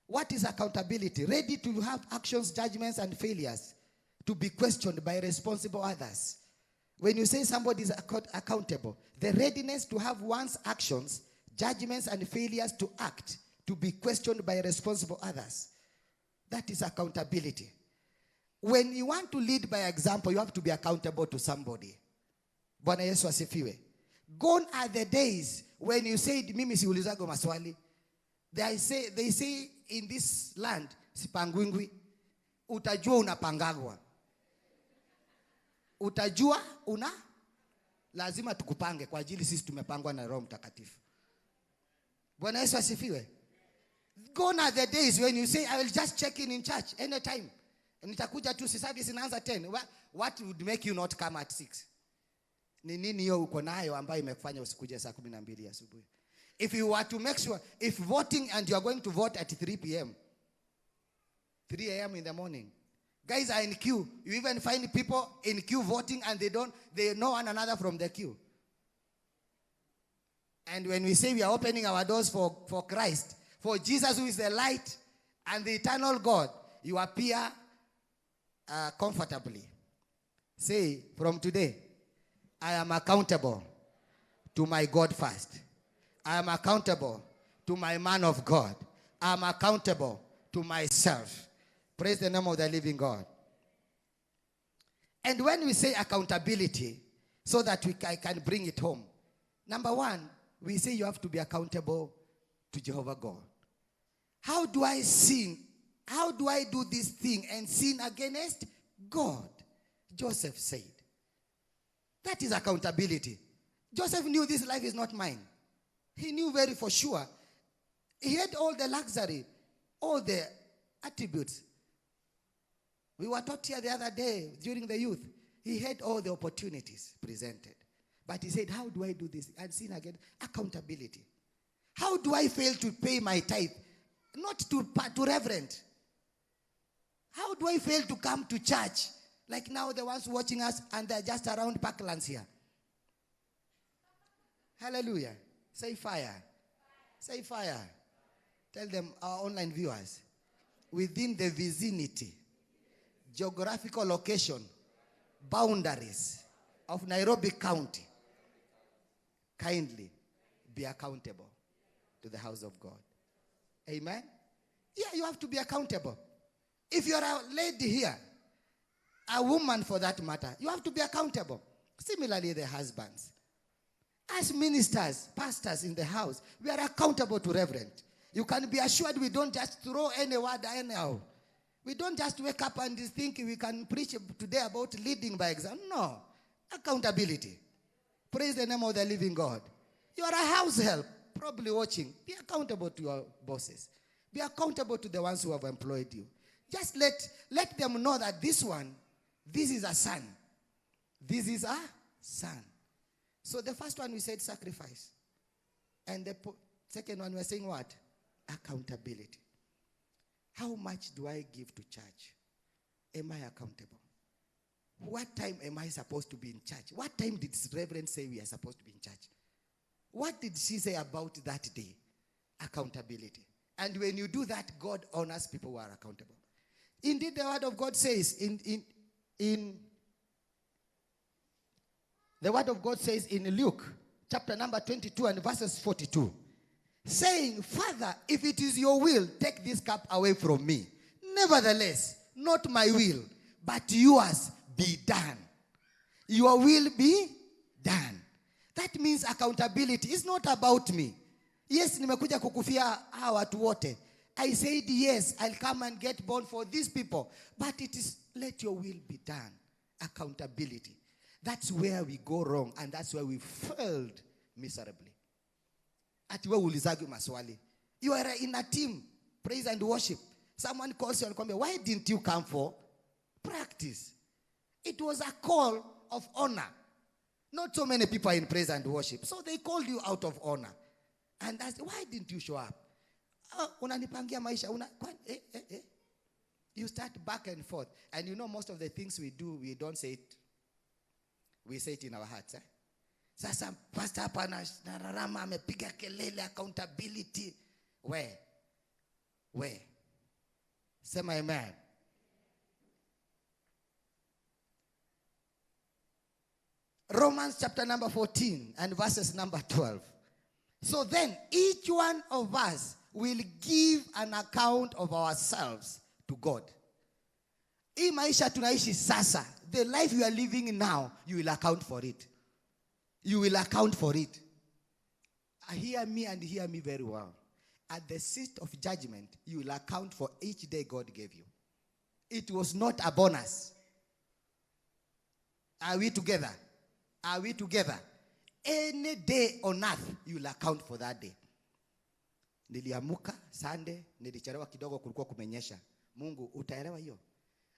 What is accountability? Ready to have actions, judgments, and failures to be questioned by responsible others. When you say somebody is accountable, the readiness to have one's actions, judgments, and failures to act, to be questioned by responsible others. That is accountability. When you want to lead by example, you have to be accountable to somebody. Bwana Yesu asifiwe. Gone are the days when you said, mimi siulizago maswali. They say in this land, sipangwingwi, utajua unapangagwa. Utajua lazima tukupange kwa ajili sisi tumepangwa na Roho Mtakatifu. Bwana Yesu asifiwe. Gone are the days when you say, I will just check in church anytime. Nitakuja tu, si service inaanza 10. What would make you not come at 6? Ni nini hiyo uko nayo ambayo imekufanya usikuje saa 12 asubuhi? If you were to make sure, if voting and you are going to vote at 3 p.m., 3 a.m. in the morning, guys are in queue. You even find people in queue voting and they know one another from the queue. And when we say we are opening our doors for Christ, for Jesus who is the light and the eternal God, you appear comfortably. Say, from today, I am accountable to my God first. I am accountable to my man of God. I am accountable to myself. Praise the name of the living God. And when we say accountability, so that I can bring it home, number one, we say you have to be accountable to Jehovah God. How do I sin? How do I do this thing and sin against God? Joseph said. That is accountability. Joseph knew this life is not mine. He knew very for sure. He had all the luxury, all the attributes. We were taught here the other day during the youth. He had all the opportunities presented. But he said, how do I do this? And sin again, accountability. How do I fail to pay my tithe? Not to reverend. How do I fail to come to church? Like now the ones watching us and they're just around Parklands here. Hallelujah. Say fire. Say fire. Tell them, our online viewers, within the vicinity, geographical location, boundaries of Nairobi County, kindly be accountable to the house of God. Amen? Yeah, you have to be accountable. If you're a lady here, a woman for that matter, you have to be accountable. Similarly, the husbands. As ministers, pastors in the house, we are accountable to reverend. You can be assured we don't just throw any word anyhow. We don't just wake up and think we can preach today about leading by example. No. Accountability. Praise the name of the living God. You are a house help, probably watching. Be accountable to your bosses. Be accountable to the ones who have employed you. Just let them know that this is a son. This is a son. So the first one we said sacrifice. And the second one we're saying what? Accountability. How much do I give to church? Am I accountable? What time am I supposed to be in church? What time did Reverend say we are supposed to be in church? What did she say about that day? Accountability. And when you do that, God honors people who are accountable. Indeed, the word of God says the word of God says in Luke chapter number 22 and verses 42. saying, Father, if it is your will, take this cup away from me. Nevertheless, not my will, but yours be done. Your will be done. That means accountability. It's not about me. Yes, nimekuja kukufia hawa watu wote. I said yes, I'll come and get born for these people. But it is, let your will be done. Accountability. That's where we go wrong, and that's where we failed miserably. Ati wewe ulizagi maswali. You are in a team, praise and worship. Someone calls you and comes, why didn't you come for practice? It was a call of honor. Not so many people are in praise and worship. So they called you out of honor. And asked, why didn't you show up? Unanipangia maisha. You start back and forth. And you know most of the things we do, we don't say it. We say it in our hearts. Sasa pastor hapa nararama amepiga kelele accountability. Where? Sema amen. Romans chapter number 14 and verses number 12. So then each one of us will give an account of ourselves to God. Hii maisha tunaishi sasa, the life you are living now, you will account for it. You will account for it. Hear me and hear me very well. At the seat of judgment, you will account for each day God gave you. It was not a bonus. Are we together? Are we together? Any day on earth, you will account for that day. Niliamuka Sunday, nilichelewa kidogo kulikuwa kumenyesha. Mungu, utaelewa hiyo?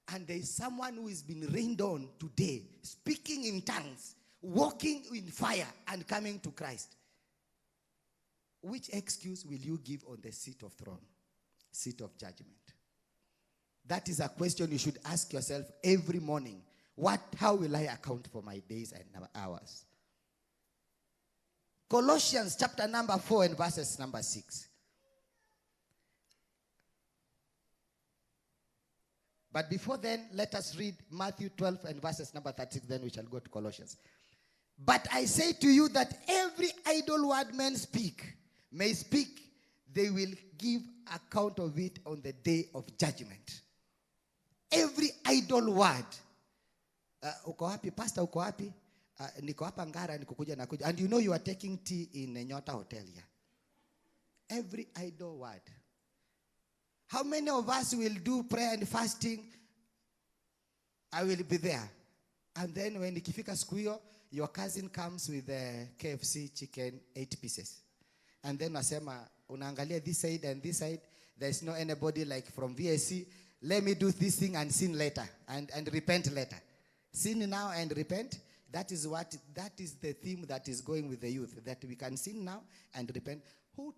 And there is someone who has been rained on today, speaking in tongues, walking in fire, and coming to Christ. Which excuse will you give on the seat of throne, seat of judgment? That is a question you should ask yourself every morning. How will I account for my days and hours? Colossians chapter number 4 and verses number 6. But before then, let us read Matthew 12 and verses number 36. Then we shall go to Colossians. But I say to you that every idle word men may speak, they will give account of it on the day of judgment. Every idle word. Uko wapi, pastor, uko wapi? Niko hapa Ngara, nikukuja nakuja. And you know you are taking tea in a Nyota hotel here. Every idle word. How many of us will do prayer and fasting? I will be there. And then when ikifika siku hiyo, your cousin comes with the KFC chicken 8 pieces. And then nasema, unaangalia this side and this side. There's no anybody like from VSC. Let me do this thing and sin later. And repent later. Sin now and repent. That is the theme that is going with the youth. That we can sin now and repent. Who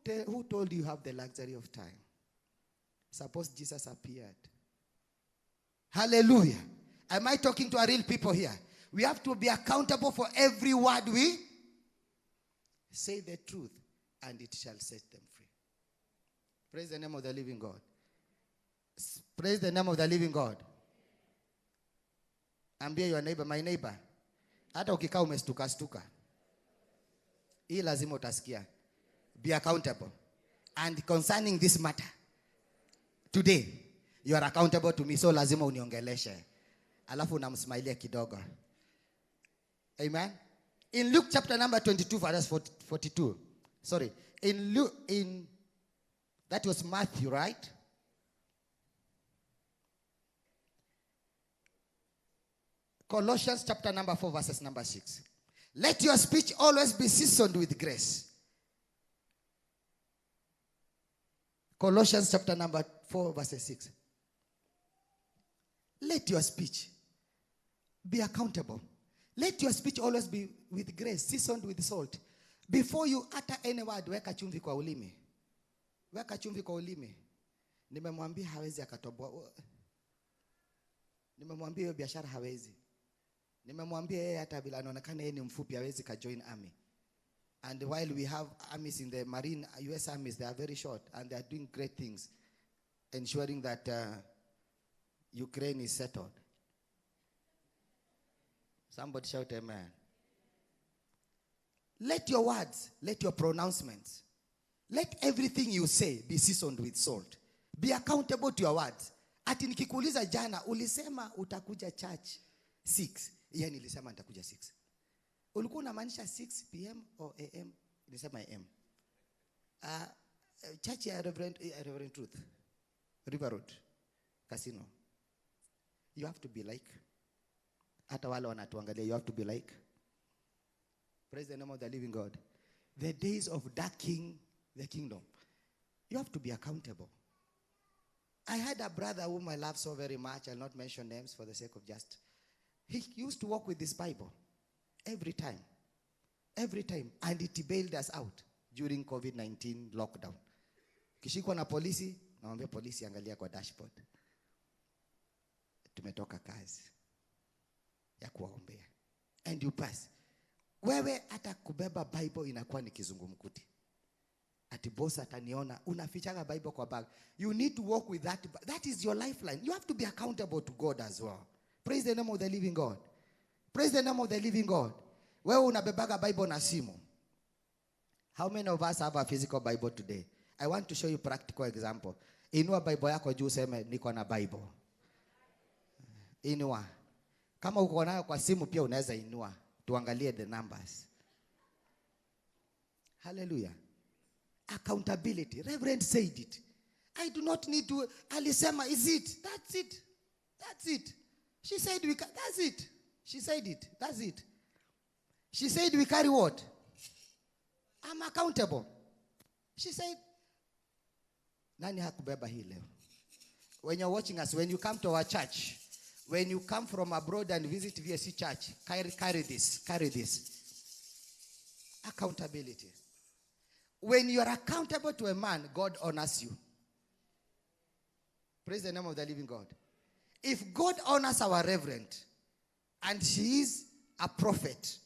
told you have the luxury of time? Suppose Jesus appeared. Hallelujah. Am I talking to a real people here? We have to be accountable for every word we say the truth, and it shall set them free. Praise the name of the living God. Praise the name of the living God. Ambia your neighbor, my neighbor. Hata ukikaa umestuka. Hii lazima utasikia. Be accountable. And concerning this matter, today, you are accountable to me, so lazima uniongeleshe. Alafu unamsmailia kidogo. Amen. In Luke chapter number 22, verse 42. Sorry. That was Matthew, right? Colossians chapter number 4, verses number 6. Let your speech always be seasoned with grace. Colossians chapter number 4, verses 6. Let your speech be accountable. Let your speech always be with grace, seasoned with salt. Before you utter any word, weka chumvi kwa ulimi. Weka chumvi kwa ulimi. Nimemwambia hawezi akatoboa. Nimemwambia hiyo biashara hawezi. Nimemwambia yeye hata bila anaonekana yeye ni mfupi hawezi ka join army. And while we have armies in the Marine, US armies, they are very short and they are doing great things, ensuring that Ukraine is settled. Somebody shout amen. Let your words, let your pronouncements, Let everything you say be seasoned with salt. Be accountable to your words. Ati nikikuuliza jana, ulisema utakuja church 6. Yeye nilisema nitakuja 6. Ulikuwa unamaanisha 6 p.m. or a.m.? Nilisema a.m. Church ya Reverend Ruth, River Road, Casino. You have to be like. Hata wale wanatuangalia, you have to be like. Praise the name of the living God. The days of darkening the kingdom. You have to be accountable. I had a brother whom I love so very much. I'll not mention names for the sake of just. He used to walk with this Bible every time. Every time. And it bailed us out during COVID-19 lockdown. Kishikwa na polisi, naambia polisi angalia kwa dashboard. Tumetoka kazi ya kuwaombea. And you pass. Wewe hata kubeba Bible inakuwa ni kizungumkuti. Ati boss ataniona unafichaga Bible kwa bag. You need to walk with that. That is your lifeline. You have to be accountable to God as well. Praise the name of the living God. Praise the name of the living God. Wewe unabebaga Bible na simu. How many of us have a physical Bible today? I want to show you practical example. Inua Bible yako juu useme niko na Bible. Inua. Kama uko nayo kwa simu pia unaweza inua. Tuangalie the numbers. Hallelujah. Accountability. Reverend said it. I do not need to. Alisema, is it? That's it. That's it. She said we can. That's it. She said it. That's it. She said we carry what? I'm accountable. She said, nani hakubeba hii leo? When you're watching us, when you come to our church, when you come from abroad and visit VSC church, carry this. Carry this. Accountability. When you are accountable to a man, God honors you. Praise the name of the living God. If God honors our reverend, and she is a prophet,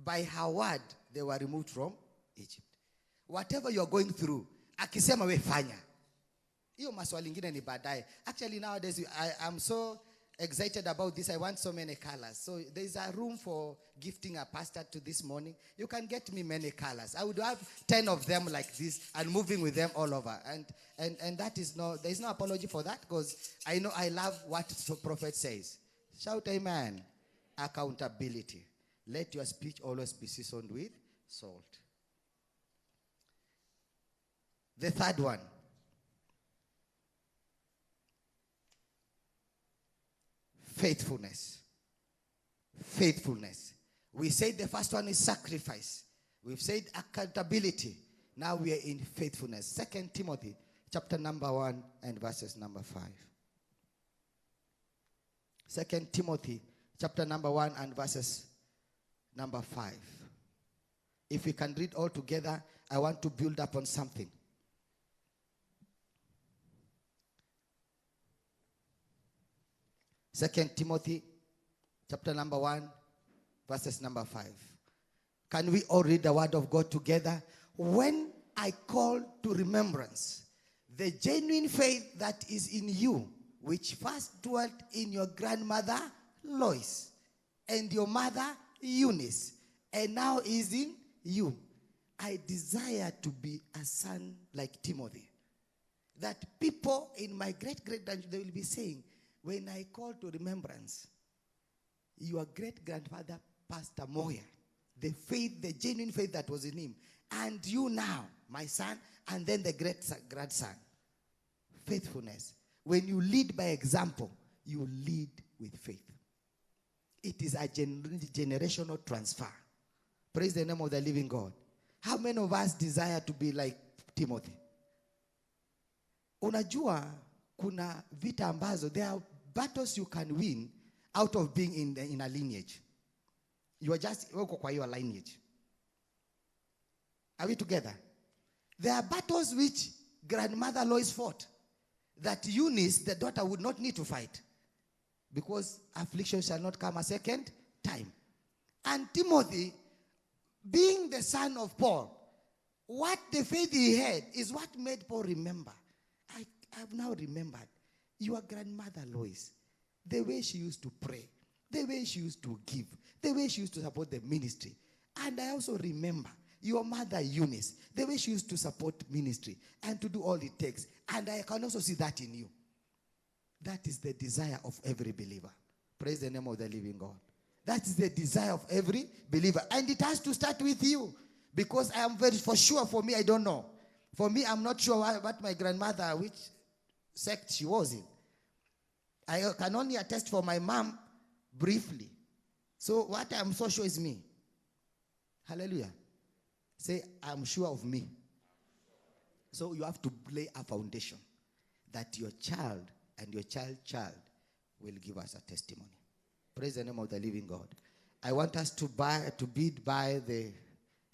by her word, they were removed from Egypt. Whatever you are going through, akisema we fanya. Hiyo maswali ingine ni baadaye. Actually nowadays, I am so excited about this. I want so many colors. So there is a room for gifting a pastor to this morning. You can get me many colors. I would have 10 of them like this and moving with them all over. And that is there is no apology for that, because I know I love what the prophet says. Shout amen. Accountability. Let your speech always be seasoned with salt. The third one. Faithfulness. Faithfulness. We said the first one is sacrifice. We've said accountability. Now we are in faithfulness. 2 Timothy chapter number 1 and verses number 5. 2 Timothy chapter number 1 and verses number 5. If we can read all together, I want to build up on something. Second Timothy chapter number 1 verses number 5. Can we all read the word of God together? When I call to remembrance the genuine faith that is in you, which first dwelt in your grandmother Lois and your mother Eunice, and now is in you. I desire to be a son like Timothy, that people in my great-grandchildren, they will be saying, when I call to remembrance your great-grandfather, Pastor Muhia, the faith, the genuine faith that was in him, and you now, my son, and then the great-grandson. Faithfulness. When you lead by example, you lead with faith. It is a generational transfer. Praise the name of the living God. How many of us desire to be like Timothy? Unajua, kuna vita ambazo, there are battles you can win out of being in a lineage. You are just kwa your lineage. Are we together? There are battles which grandmother Lois fought, that Eunice, the daughter, would not need to fight, because affliction shall not come a second time. And Timothy, being the son of Paul, what the faith he had is what made Paul remember. I've now remembered your grandmother Lois, the way she used to pray, the way she used to give, the way she used to support the ministry. And I also remember Your mother, Eunice, the way she used to support ministry and to do all it takes. And I can also see that in you. That is the desire of every believer. Praise the name of the living God. That is the desire of every believer. And it has to start with you. Because I am very, for sure, for me, I don't know. For me, I'm not sure about my grandmother, which sect she was in. I can only attest for my mom briefly. So what I'm so sure is me. Hallelujah. Say, I'm sure of me. So you have to lay a foundation that your child and your child will give us a testimony. Praise the name of the living God. I want us to bid by the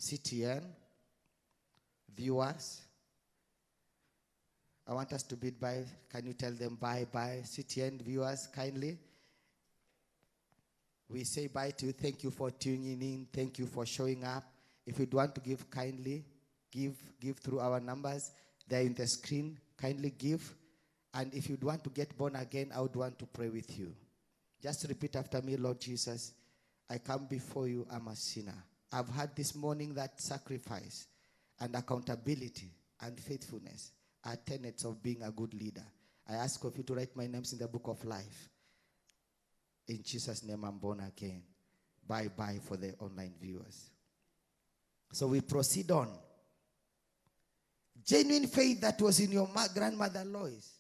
CTN viewers. I want us to bid by. Can you tell them bye CTN viewers kindly? We say bye to you. Thank you for tuning in. Thank you for showing up. If you'd want to give kindly, give through our numbers. They're in the screen. Kindly give. And if you'd want to get born again, I would want to pray with you. Just repeat after me, Lord Jesus, I come before you. I'm a sinner. I've had this morning that sacrifice and accountability and faithfulness are tenets of being a good leader. I ask of you to write my names in the book of life. In Jesus' name, I'm born again. Bye-bye for the online viewers. So we proceed on. Genuine faith that was in your grandmother Lois